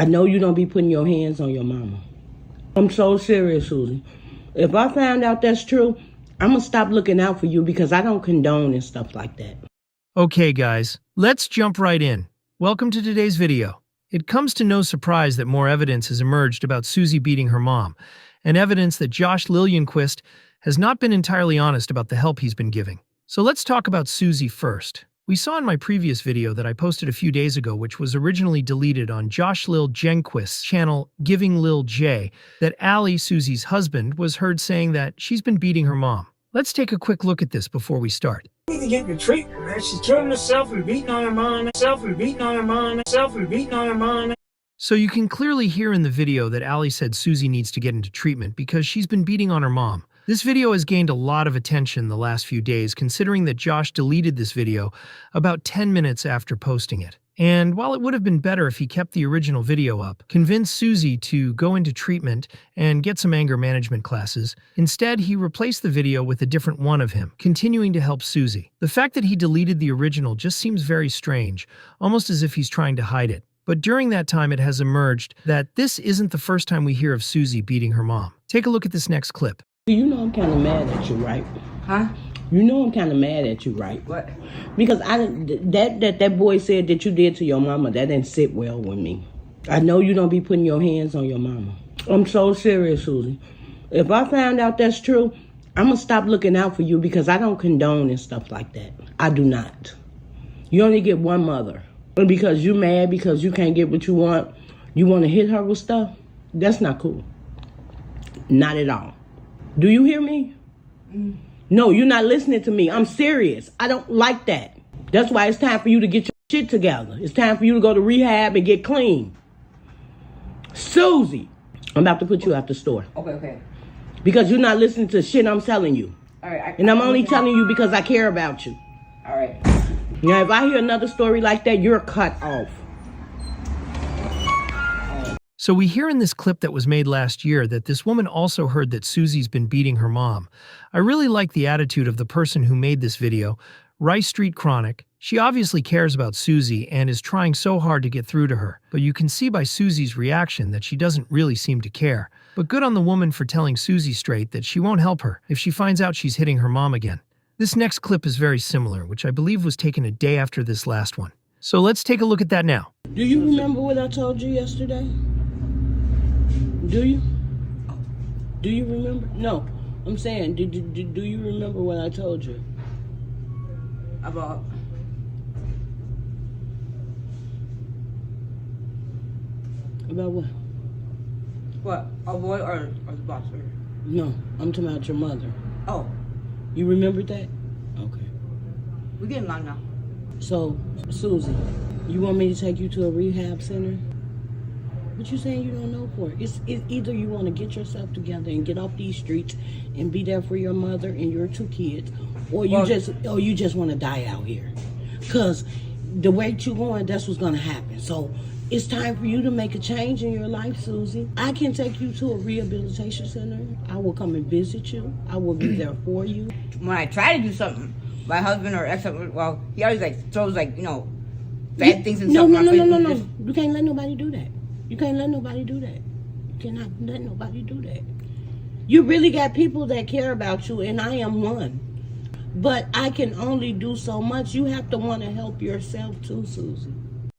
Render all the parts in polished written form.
know you don't be putting your hands on your mama. I'm so serious, Suzy. If I find out that's true, I'm going to stop looking out for you because I don't condone and stuff like that. Okay, guys, let's jump right in. Welcome to today's video. It comes to no surprise that more evidence has emerged about Suzy beating her mom, and evidence that Josh Liljenquist has not been entirely honest about the help he's been giving. So let's talk about Suzy first. We saw in my previous video that I posted a few days ago, which was originally deleted on Josh Liljenquist's channel GivingLilj, that Ali, Suzy's husband, was heard saying that she's been beating her mom. Let's take a quick look at this before we start. Need to get the treatment, man. She's killing herself and beating on her mom, So you can clearly hear in the video that Ali said Suzy needs to get into treatment because she's been beating on her mom. This video has gained a lot of attention the last few days, considering that Josh deleted this video about 10 minutes after posting it. And while it would have been better if he kept the original video up, convinced Suzy to go into treatment and get some anger management classes, instead he replaced the video with a different one of him, continuing to help Suzy. The fact that he deleted the original just seems very strange, almost as if he's trying to hide it. But during that time it has emerged that this isn't the first time we hear of Suzy beating her mom. Take a look at this next clip. You know I'm kind of mad at you, right? Huh? You know I'm kind of mad at you, right? What? Because that boy said that you did to your mama, that didn't sit well with me. I know you don't be putting your hands on your mama. I'm so serious, Suzy. If I find out that's true, I'm going to stop looking out for you because I don't condone and stuff like that. I do not. You only get one mother. And because you mad because you can't get what you want to hit her with stuff? That's not cool. Not at all. Do you hear me? No, you're not listening to me. I'm serious. I don't like that. That's why it's time for you to get your shit together. It's time for you to go to rehab and get clean. Suzy, I'm about to put you out the store. Okay. Because you're not listening to shit I'm telling you. All right. And I'm only telling you because I care about you. All right. Now, if I hear another story like that, you're cut off. So we hear in this clip that was made last year that this woman also heard that Suzy's been beating her mom. I really like the attitude of the person who made this video, Rice Street Chronic. She obviously cares about Suzy and is trying so hard to get through to her. But you can see by Suzy's reaction that she doesn't really seem to care. But good on the woman for telling Suzy straight that she won't help her if she finds out she's hitting her mom again. This next clip is very similar, which I believe was taken a day after this last one. So let's take a look at that now. Do you remember what I told you yesterday? Do you? Do you remember? No, I'm saying, do you remember what I told you? About About what? what? A boy or the boss? No, I'm talking about your mother. Oh, You remembered that? Okay. we're getting along now. So, Suzy, you want me to take you to a rehab center? What you saying you don't know for? It's either you want to get yourself together and get off these streets and be there for your mother and your two kids, or you just want to die out here. Cause the way you're going, that's what's gonna happen. So it's time for you to make a change in your life, Suzy. I can take you to a rehabilitation center. I will come and visit you. I will be there for you. When I try to do something, my husband or ex-husband, well, he always throws bad things and stuff. No. You can't let nobody do that. You can't let nobody do that. You cannot let nobody do that. You really got people that care about you, and I am one. But I can only do so much. You have to want to help yourself too, Suzy.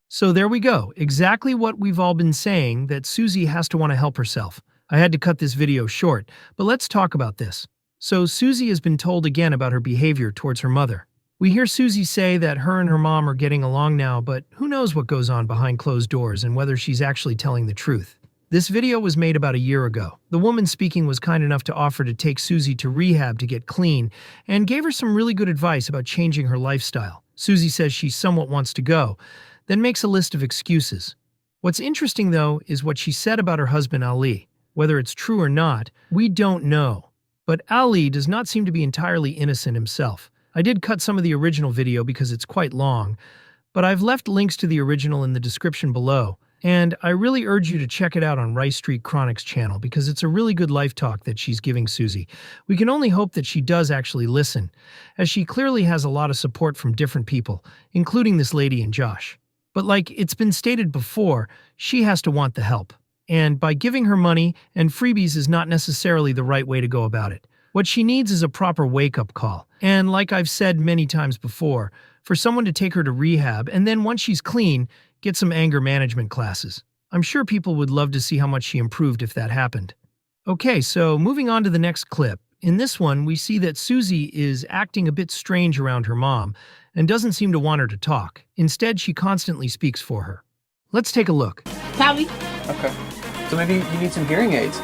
So there we go. Exactly what we've all been saying, that Suzy has to want to help herself. I had to cut this video short, but let's talk about this. So Suzy has been told again about her behavior towards her mother. We hear Suzy say that her and her mom are getting along now, but who knows what goes on behind closed doors and whether she's actually telling the truth. This video was made about a year ago. The woman speaking was kind enough to offer to take Suzy to rehab to get clean and gave her some really good advice about changing her lifestyle. Suzy says she somewhat wants to go, then makes a list of excuses. What's interesting, though, is what she said about her husband Ali. Whether it's true or not, we don't know. But Ali does not seem to be entirely innocent himself. I did cut some of the original video because it's quite long, but I've left links to the original in the description below, and I really urge you to check it out on Rice Street Chronic's channel because it's a really good life talk that she's giving Suzy. We can only hope that she does actually listen, as she clearly has a lot of support from different people, including this lady and Josh. But like it's been stated before, she has to want the help. And by giving her money and freebies is not necessarily the right way to go about it. What she needs is a proper wake-up call. And like I've said many times before, for someone to take her to rehab and then once she's clean, get some anger management classes. I'm sure people would love to see how much she improved if that happened. Okay, so moving on to the next clip. In this one, we see that Suzy is acting a bit strange around her mom and doesn't seem to want her to talk. Instead, she constantly speaks for her. Let's take a look. Tommy, Okay. So maybe you need some hearing aids.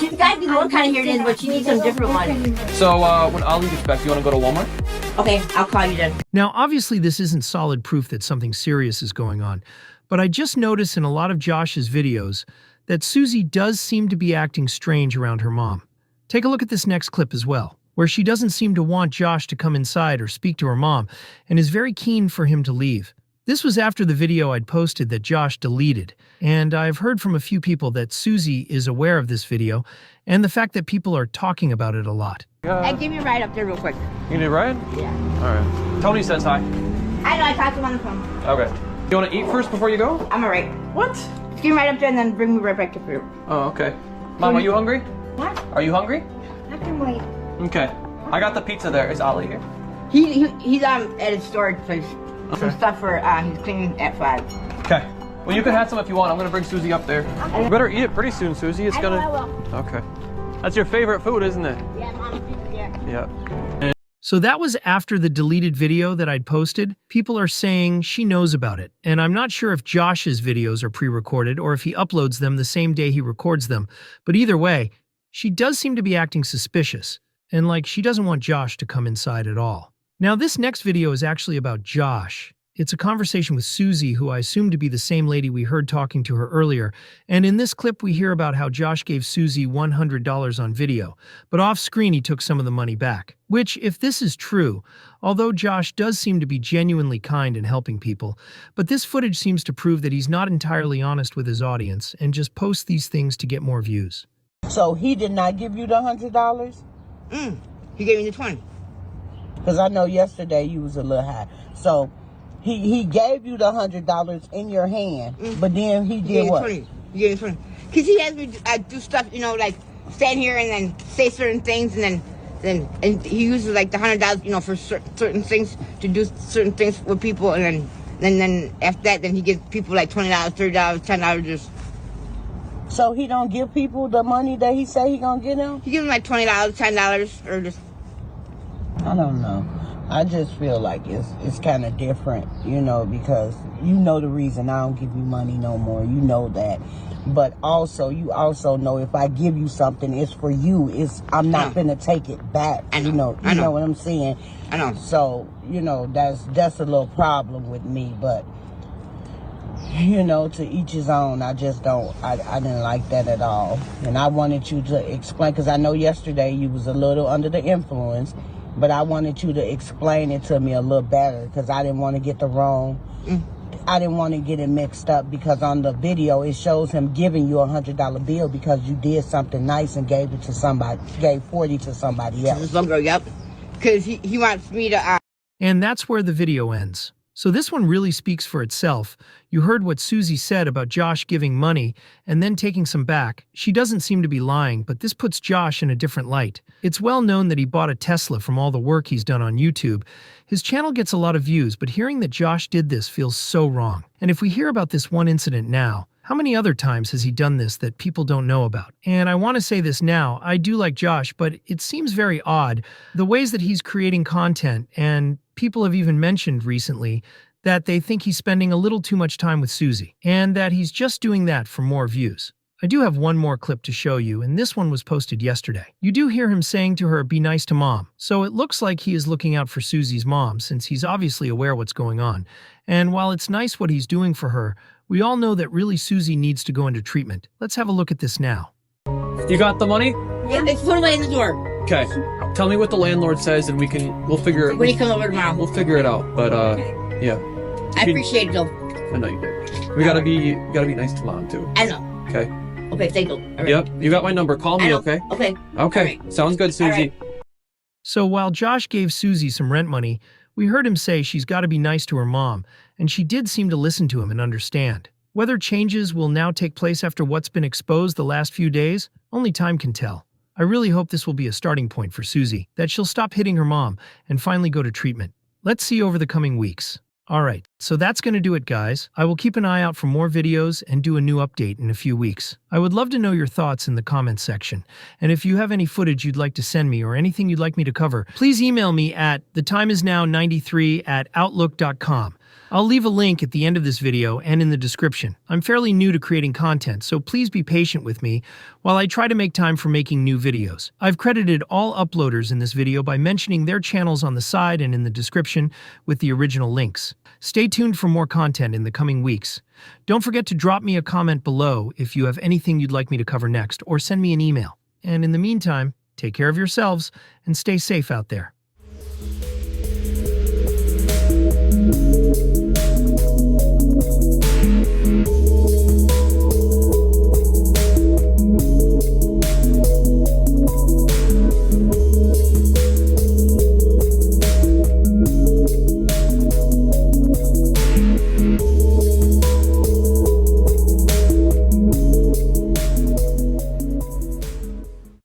she's got these one kind of hearing aids, but she needs some different ones. So when Ali gets back, you want to go to Walmart? Okay, I'll call you then. Now, obviously, this isn't solid proof that something serious is going on, but I just noticed in a lot of Josh's videos that Suzy does seem to be acting strange around her mom. Take a look at this next clip as well, where she doesn't seem to want Josh to come inside or speak to her mom and is very keen for him to leave. This was after the video I'd posted that Josh deleted, and I've heard from a few people that Suzy is aware of this video and the fact that people are talking about it a lot. Hey, give me a ride up there real quick. You need a ride? Yeah. All right. Tony says hi. I know, I talked to him on the phone. Okay. You want to eat first before you go? I'm alright. What? Just give me a ride up there and then bring me right back to food. Oh, okay. Mom, are you hungry? What? Are you hungry? I can wait. Okay. I got the pizza there. Is Ali here? He's at his storage place. Some stuff for he's cleaning at 5. Okay. Well, you can have some if you want. I'm gonna bring Suzy up there. You better eat it pretty soon, Suzy. It's gonna. I will. Okay. That's your favorite food, isn't it? Yeah, Mom, yeah. Yeah. So that was after the deleted video that I'd posted. People are saying she knows about it, and I'm not sure if Josh's videos are pre-recorded or if he uploads them the same day he records them. But either way, she does seem to be acting suspicious, and like she doesn't want Josh to come inside at all. Now, this next video is actually about Josh. It's a conversation with Suzy, who I assume to be the same lady we heard talking to her earlier, and in this clip we hear about how Josh gave Suzy $100 on video, but off-screen he took some of the money back. Which, if this is true, although Josh does seem to be genuinely kind and helping people, but this footage seems to prove that he's not entirely honest with his audience and just posts these things to get more views. So he did not give you the $100? He gave me the 20. Because I know yesterday you was a little high. So he gave you the $100 in your hand, but then he did what? 20. He gave me 20. Because he has me do stuff, like stand here and then say certain things, and then he uses like the $100, for certain things to do certain things with people, and then after that, then he gives people like $20, $30, $10 just. So he don't give people the money that he say he gonna get them? He gives them like $20, $10, or just. I don't know. I just feel like it's kind of different, because you know the reason I don't give you money no more. You know that. But also, you also know if I give you something, it's for you. I'm not gonna take it back. I know. You know what I'm saying? I know. So, that's a little problem with me. But, to each his own. I just don't, I didn't like that at all. And I wanted you to explain, because I know yesterday you was a little under the influence. But I wanted you to explain it to me a little better, because I didn't want to get I didn't want to get it mixed up, because on the video it shows him giving you a $100 bill because you did something nice and gave $40 to somebody else. This little girl, yep. Because he wants me to. And that's where the video ends. So this one really speaks for itself. You heard what Suzy said about Josh giving money and then taking some back. She doesn't seem to be lying, but this puts Josh in a different light. It's well known that he bought a Tesla from all the work he's done on YouTube. His channel gets a lot of views, but hearing that Josh did this feels so wrong. And if we hear about this one incident now, how many other times has he done this that people don't know about? And I want to say this now, I do like Josh, but it seems very odd, the ways that he's creating content, and people have even mentioned recently that they think he's spending a little too much time with Suzy, and that he's just doing that for more views. I do have one more clip to show you, and this one was posted yesterday. You do hear him saying to her, "Be nice to mom." So it looks like he is looking out for Suzy's mom, since he's obviously aware what's going on. And while it's nice what he's doing for her, we all know that really Suzy needs to go into treatment. Let's have a look at this now. You got the money? Yeah, it's put away in the door. Okay. Tell me what the landlord says, and we'll figure it. When you come over tomorrow. We'll figure it out. But yeah. I appreciate it, though. I know you do. We gotta be nice to mom too. I know. Okay. Okay, thank you. All right. Yep. You got my number. Call me. Okay. Okay. Okay. All right. Sounds good, Suzy. All right. So while Josh gave Suzy some rent money, We heard him say she's got to be nice to her mom, and she did seem to listen to him and understand. Whether changes will now take place after what's been exposed the last few days, only time can tell. I really hope this will be a starting point for Suzy, that she'll stop hitting her mom and finally go to treatment. Let's see over the coming weeks. Alright, so that's going to do it, guys. I will keep an eye out for more videos and do a new update in a few weeks. I would love to know your thoughts in the comments section. And if you have any footage you'd like to send me or anything you'd like me to cover, please email me at thetimeisnow93@outlook.com. I'll leave a link at the end of this video and in the description. I'm fairly new to creating content, so please be patient with me while I try to make time for making new videos. I've credited all uploaders in this video by mentioning their channels on the side and in the description with the original links. Stay tuned for more content in the coming weeks. Don't forget to drop me a comment below if you have anything you'd like me to cover next, or send me an email. And in the meantime, take care of yourselves and stay safe out there.